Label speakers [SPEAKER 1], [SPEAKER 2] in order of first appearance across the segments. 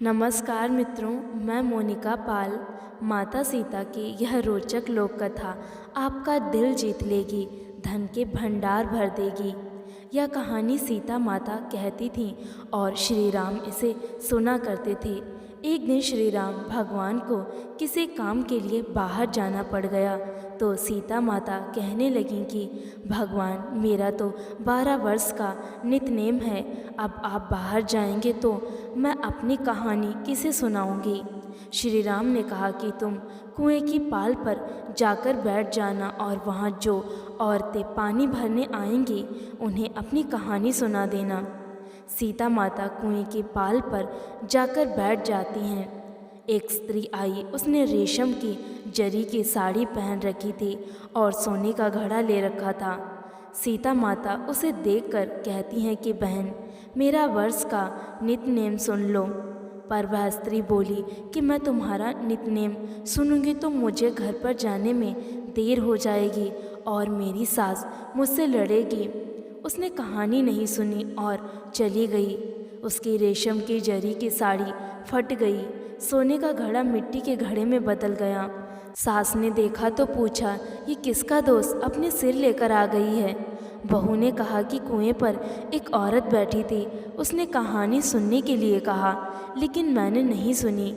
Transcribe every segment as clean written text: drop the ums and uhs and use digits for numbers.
[SPEAKER 1] नमस्कार मित्रों, मैं मोनिका पाल। माता सीता की यह रोचक लोक कथा आपका दिल जीत लेगी, धन के भंडार भर देगी। यह कहानी सीता माता कहती थीं और श्री राम इसे सुना करते थे। एक दिन श्री राम भगवान को किसी काम के लिए बाहर जाना पड़ गया तो सीता माता कहने लगीं कि भगवान, मेरा तो 12 वर्ष का नित्यनेम है। अब आप बाहर जाएंगे तो मैं अपनी कहानी किसे सुनाऊंगी। श्री राम ने कहा कि तुम कुएं की पाल पर जाकर बैठ जाना और वहाँ जो औरतें पानी भरने आएंगी उन्हें अपनी कहानी सुना देना। सीता माता कुएं की पाल पर जाकर बैठ जाती हैं। एक स्त्री आई, उसने रेशम की जरी की साड़ी पहन रखी थी और सोने का घड़ा ले रखा था। सीता माता उसे देखकर कहती हैं कि बहन, मेरा वर्ष का नित्यनेम सुन लो। पर वह स्त्री बोली कि मैं तुम्हारा नित्यनेम सुनूंगी तो मुझे घर पर जाने में देर हो जाएगी और मेरी सास मुझसे लड़ेगी। उसने कहानी नहीं सुनी और चली गई। उसकी रेशम की जरी की साड़ी फट गई, सोने का घड़ा मिट्टी के घड़े में बदल गया। सास ने देखा तो पूछा, ये किसका दोस्त अपने सिर लेकर आ गई है। बहू ने कहा कि कुएं पर एक औरत बैठी थी, उसने कहानी सुनने के लिए कहा, लेकिन मैंने नहीं सुनी,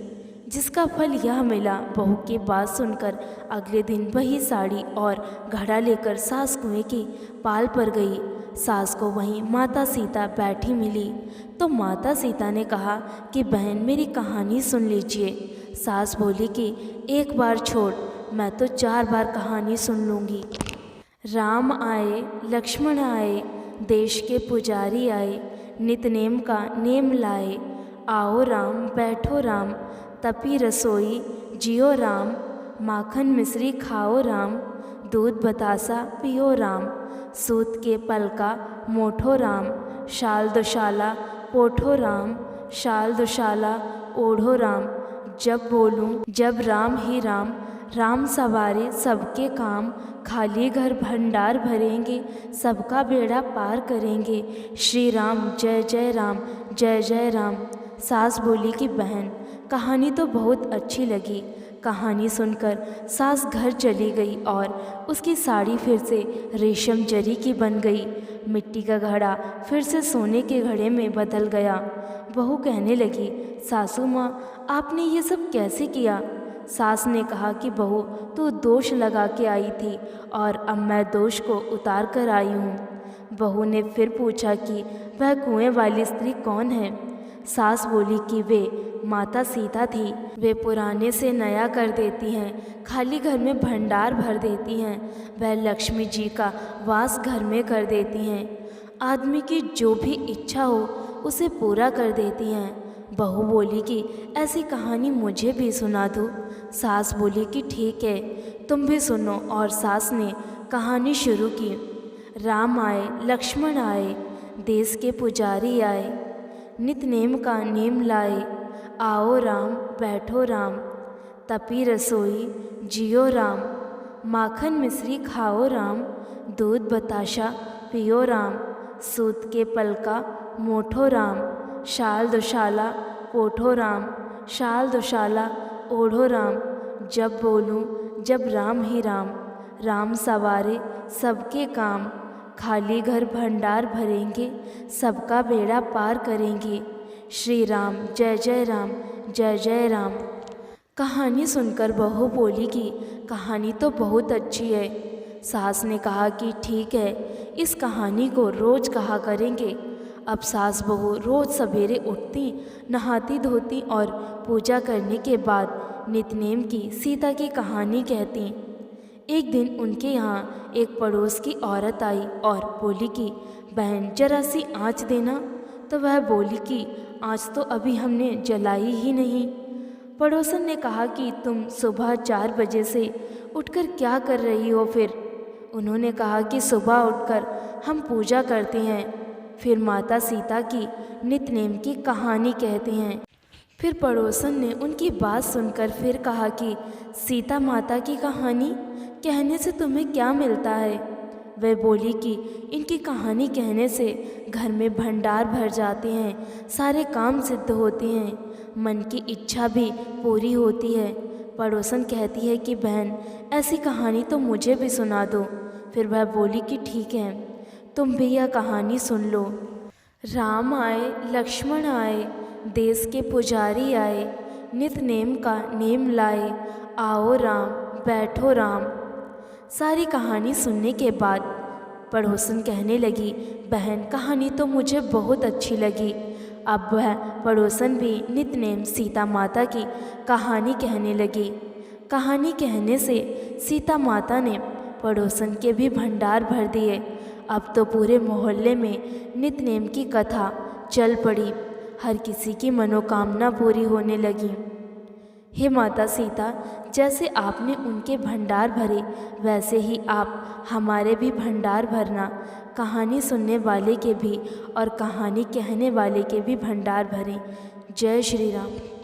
[SPEAKER 1] जिसका फल यह मिला। बहू की बात सुनकर अगले दिन वही साड़ी और घड़ा लेकर सास कुएं की पाल पर गई। सास को वहीं माता सीता बैठी मिली तो माता सीता ने कहा कि बहन, मेरी कहानी सुन लीजिए। सास बोली कि एक बार छोड़, मैं तो 4 बार कहानी सुन लूँगी। राम आए, लक्ष्मण आए, देश के पुजारी आए, नित्यनेम का नेम लाए। आओ राम, बैठो राम, तपी रसोई जियो राम। माखन मिश्री खाओ राम, दूध बतासा पियो राम। सूत के पलका मोठो राम, शाल दुशाला पोठो राम। शाल दुशाला ओढ़ो राम, जब बोलूं जब राम ही राम। राम सवारे सबके काम, खाली घर भंडार भरेंगे, सबका बेड़ा पार करेंगे। श्री राम जय जय राम, जय जय राम। सास बोली कि बहन, कहानी तो बहुत अच्छी लगी। कहानी सुनकर सास घर चली गई और उसकी साड़ी फिर से रेशम जरी की बन गई। मिट्टी का घड़ा फिर से सोने के घड़े में बदल गया। बहू कहने लगी, सासू माँ, आपने ये सब कैसे किया। सास ने कहा कि बहू, तू दोष लगा के आई थी और अब मैं दोष को उतार कर आई हूँ। बहू ने फिर पूछा कि वह कुएं वाली स्त्री कौन है। सास बोली कि वे माता सीता थी। वे पुराने से नया कर देती हैं, खाली घर में भंडार भर देती हैं। वह लक्ष्मी जी का वास घर में कर देती हैं। आदमी की जो भी इच्छा हो उसे पूरा कर देती हैं। बहू बोली कि ऐसी कहानी मुझे भी सुना दो। सास बोली कि ठीक है, तुम भी सुनो। और सास ने कहानी शुरू की। राम आए, लक्ष्मण आए, देश के पुजारी आए, नित्यनेम का नेम लाए। आओ राम, बैठो राम, तपी रसोई जियो राम। माखन मिश्री खाओ राम, दूध बताशा पियो राम। सूत के पलका मोठो राम, शाल दुशाला पोठो राम। शाल दुशाला ओढ़ो राम, जब बोलूं जब राम ही राम। राम सवारे सबके काम, खाली घर भंडार भरेंगे, सबका बेड़ा पार करेंगे। श्री राम जय जय राम, जय जय राम। कहानी सुनकर बहू बोली कि कहानी तो बहुत अच्छी है। सास ने कहा कि ठीक है, इस कहानी को रोज़ कहा करेंगे। अब सास बहू रोज़ सवेरे उठती, नहाती धोती और पूजा करने के बाद नित्यनेम की सीता की कहानी कहती। एक दिन उनके यहाँ एक पड़ोस की औरत आई और बोली कि बहन, जरा सी आँच देना। तो वह बोली कि आँच तो अभी हमने जलाई ही नहीं। पड़ोसन ने कहा कि तुम सुबह 4 बजे से उठकर क्या कर रही हो। फिर उन्होंने कहा कि सुबह उठकर हम पूजा करते हैं, फिर माता सीता की नित्यनेम की कहानी कहते हैं। फिर पड़ोसन ने उनकी बात सुनकर फिर कहा कि सीता माता की कहानी कहने से तुम्हें क्या मिलता है। वह बोली कि इनकी कहानी कहने से घर में भंडार भर जाते हैं, सारे काम सिद्ध होते हैं, मन की इच्छा भी पूरी होती है। पड़ोसन कहती है कि बहन, ऐसी कहानी तो मुझे भी सुना दो। फिर वह बोली कि ठीक है, तुम भी यह कहानी सुन लो। राम आए, लक्ष्मण आए, देश के पुजारी आए, नित नेम का नेम लाए, आओ राम बैठो राम। सारी कहानी सुनने के बाद पड़ोसन कहने लगी, बहन कहानी तो मुझे बहुत अच्छी लगी। अब वह पड़ोसन भी नितनेम सीता माता की कहानी कहने लगी। कहानी कहने से सीता माता ने पड़ोसन के भी भंडार भर दिए। अब तो पूरे मोहल्ले में नितनेम की कथा चल पड़ी, हर किसी की मनोकामना पूरी होने लगी। हे माता सीता, जैसे आपने उनके भंडार भरे, वैसे ही आप हमारे भी भंडार भरना। कहानी सुनने वाले के भी और कहानी कहने वाले के भी भंडार भरें। जय श्री राम।